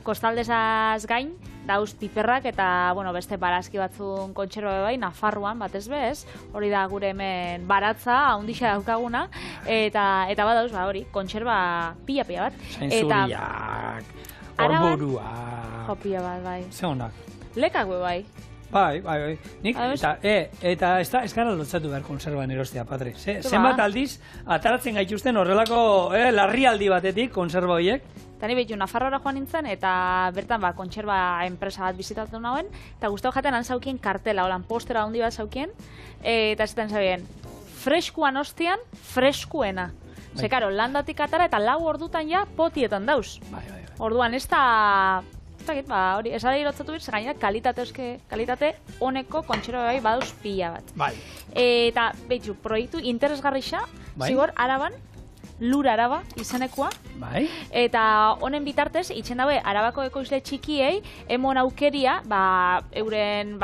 kostaldezaz gain, dauz piperrak eta beste barazki batzun kontserba bai, Nafarroan batez bez, hori da gure hemen baratza, haundixa daukaguna, eta badauz, hori, kontserba pila bat. Zainzuriak, orburuak. Jo, pila bat, bai. Ze honak. Lekak bai. Bai. Nik, eta ez gara lotzatu behar konserban erostea, Patri. Zenbat aldiz, ataratzen gaituzten horrelako larrialdi batetik konserba horiek. Eta ni behitu, Nafarroara joan nintzen, eta bertan kontserba enpresa bat bizitatu nauen, eta guztau jaten han zaukien kartela, holan postera handi bat zaukien, eta zaten zabien, freskuan ostian, freskuena. Ze, karo, landatik atara eta 4 ordutan ja potietan dauz. Orduan, ez da... hori, esara irotzatu bir, gainera kalitate honeko kontserba bai badauz pila bat. Eta, behitu, proiektu interesgarrixa, zigor, Araban, Lur Araba izenekoa. Eta honen bitartez, itxen daue, Arabako ekoizle txikiei, emon aukeria, euren,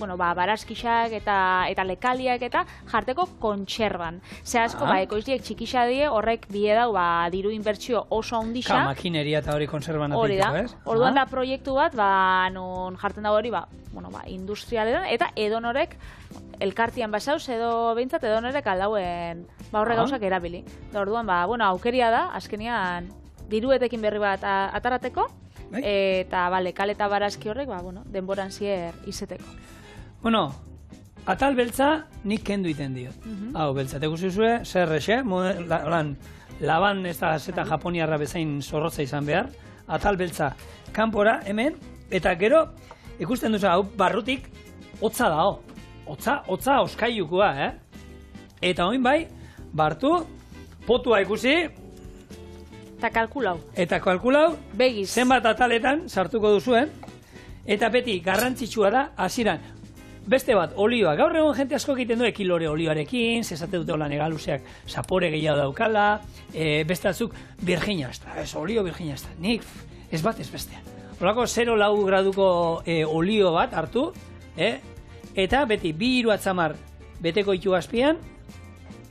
barazkixak eta lekaliak eta jarteko kontserban. Ze asko, ekoizliek txikisa die, horrek bie dau, diru inbertsio oso handixa. Makineria eta hori kontserban hori da. Orduan da proiektu bat, non jartzen dago hori, industrialean, eta edonorek elkartian basauz, edo behintzat edonorek aldauen horre gauzak erabili. Orduan, aukeria da, azkenian diruetekin berri bat atarateko, eta lekal eta barazki horrek, denboran zier izeteko. Bueno, atal beltza nik kendu iten dio. Hau, beltza, te guzizue, zer rexe, laban ez da zeta japoniarra bezain zorrotza izan behar, atal beltza kanpora hemen, eta gero, ikusten duzu, hau, barrutik, hotza dao. Hotza oskaiukua, Eta oin bai, bartu, potua ikusi, Eta kalkulau, begiz. Zenbat ataletan sartuko duzuen, eta beti garrantzitsua da, hasieran beste bat, olioa. Gaur egon jente asko egiten du ekilore olioarekin, zezate dute holan egaluzeak zapore gehiago daukala, beste atzuk virginia extra, olio virginia extra. Nik ez bat ez bestea. Holako 0,4 graduko olio bat hartu, eta beti 2-3 atzamar beteko itu azpian,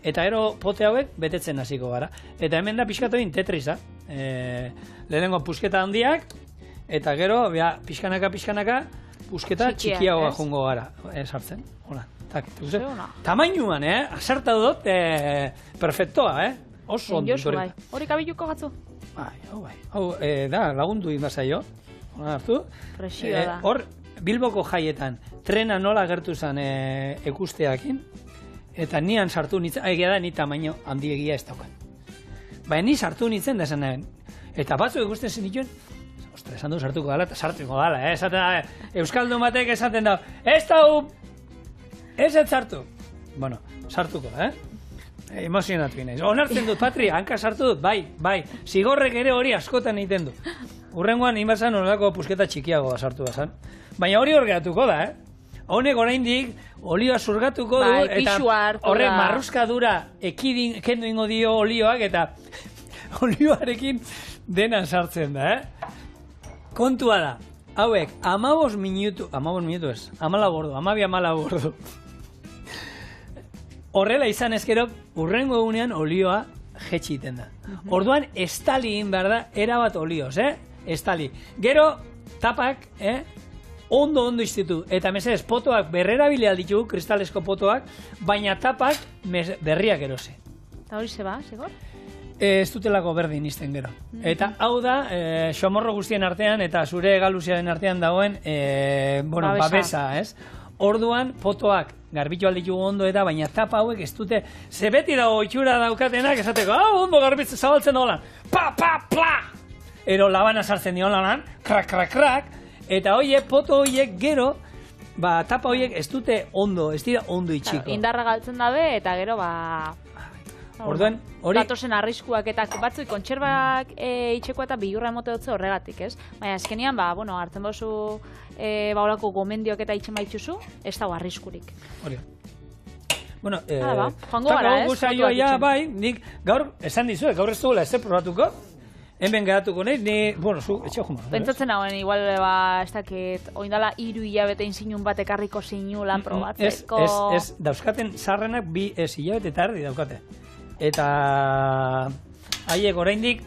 eta gero pote hauek betetzen hasiko gara. Eta hemen da pixkatoin tetrisa. Lehenengo pusketa handiak, eta gero, pixkanaka, pusketa txikiagoa jongo gara. Sartzen, hola. Tamainuan, asarta dut, perfectoa, oso ondo. Hori kabiluko gatzu? Bai. Hau, da, lagundu inbazaio. Hora hartu. Presioa da. Hor, Bilboko jaietan, trena nola gertu zen ekusteakin, eta nian sartu nintzen, egia da, ni tamaino handiegia ez daukan. Baina ni sartu nintzen da esan nahen. Eta batzu ikusten zen dituen, ostra, esan du sartuko dala, eta sartuko dala, esaten Euskaldun batek esaten da, ez sartu. Bueno, sartuko, emozionatu inaiz. Onartzen dut, Patri, hanka sartu dut, bai, zigorrek ere hori askotan egiten du. Urrengoan, inbazan, horrelako pusketa txikiagoa sartu da zan. Baina hori horreatuko da, Honek oraindik olioa zurgatuko du, eta horre marruskadura kendu ingo dio olioak, eta olioarekin dena sartzen da, Kontua da, hauek, 15 minutu ez, 14 ordu. Horrela izan ezkero, urrengo egunean olioa jetxiten da. Orduan, estali egin behar da, erabat olioz, estali. Gero, tapak, ondo institutu. Eta mesedez, potoak berrerabile alditugu, kristalesko potoak, baina tapak berriak erose. Eta hori zeba, segor? Ez dutelako berdin izten gero. Eta hau da, xomorro guztien artean eta zure galuziaren artean dagoen, babesa, ez? Orduan, potoak garbitu alditugu ondo eta, baina tapa hauek ez dute, ze beti dago itxura daukatenak, esateko, ondo garbitzen zabaltzen holan, pla! Ero labana sartzen dion lan, krak, eta hoiek, poto hoiek gero, tapa hoiek ez dute ondo, ez dira ondo itxiko. Indarra galtzen dabe, eta gero, orduan, hori... Datozen arriskuak eta batzuk kontserbak itxeko eta bilurra emote dutze horregatik, ez? Baina, azkenian, hartzen bozu, olako gomendiok eta itxen baitzuzu, ez dago arriskurik. Hori. Bueno, joango gara, ez? Saioa, bai, nik gaur, esan dizuek, gaur ez dugula ez probatuko, hemen geratuko nahi, ni, zu, etxeo juma. Pentsatzen hauen, igual, ez dakit, oindala 3 hilabete inzinun bat ekarriko zinu lan probatzeko. Ez, dauzkaten sarrenak 2 hilabete eta erdi daukate. Eta haiek oraindik,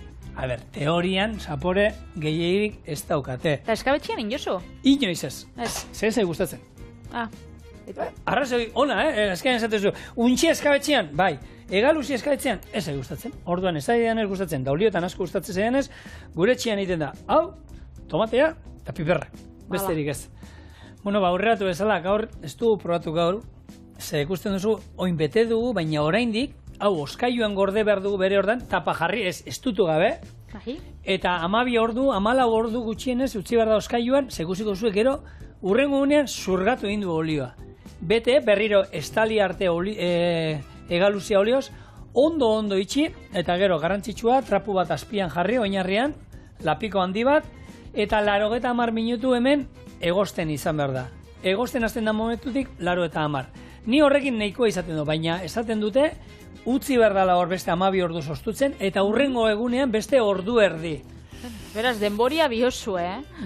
teorian, zapore gehiagirik ez daukate. Eta eskabetxean inozu? Inoiz ez. Zer gustatzen. Arrazoi, ona, eskean esatezu, untxi eskabetxean, bai, egaluzi eskabetxean, ez gustatzen. Orduan, ez da gustatzen, dauliotan asko gustatzen zeanez, gure txian egiten da, hau, tomatea eta piperra, besterik ez. Bueno, aurreratu bezala, gaur, ez du probatu gaur, ze ikusten duzu, oin bete dugu, baina oraindik, hau, oskailuan gorde behar dugu bere ordan, tapa jarri, ez dutu gabe, eta 14 ordu gutxienez, utzi behar da oskailuan, segusiko zuek gero, urrengo unean zurgatu egin du olioa. Bete, berriro, estali arte egaluzia olioz, ondo itxi, eta gero, garrantzitsua, trapu bat azpian jarri, oinarrian, lapiko handi bat, eta 80 minutu hemen egosten izan behar da. Egosten hasten da momentutik, 80. Ni horrekin nahikoa izaten du, baina esaten dute, utzi behar dela hor beste 12 ordu sostutzen, eta urrengo egunean beste ordu erdi. Beraz, denboria biozu,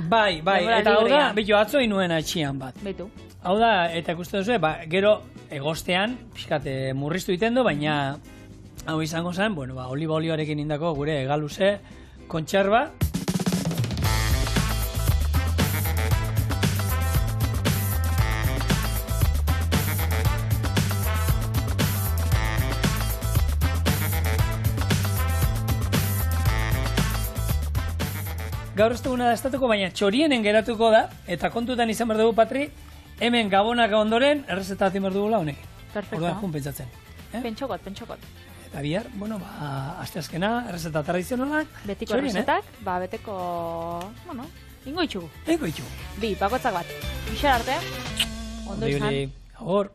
Bai, eta hau da, bitu atzo inuen atxian bat. Betu. Hau da, eta ikusten duzu, gero egostean, pixkat murriztu iten du, baina hau izango zen, oliba olioarekin indako gure egaluze kontxarba. Gaur ez duguna da estatuko, baina txorienen geratuko da, eta kontutan izan behar dugu, Patri, hemen gabonak ondoren, errezeta atin behar dugula honekin. Perfecto. Orduan, jun pentsatzen. Pentsokot. Eta bihar, asteazkena, errezeta tradizionalak, betiko errezetak, beteko, ingo itxugu. Ingo itxugu. Bakoitzak bat. Bixar arte, ondo izan. Agor.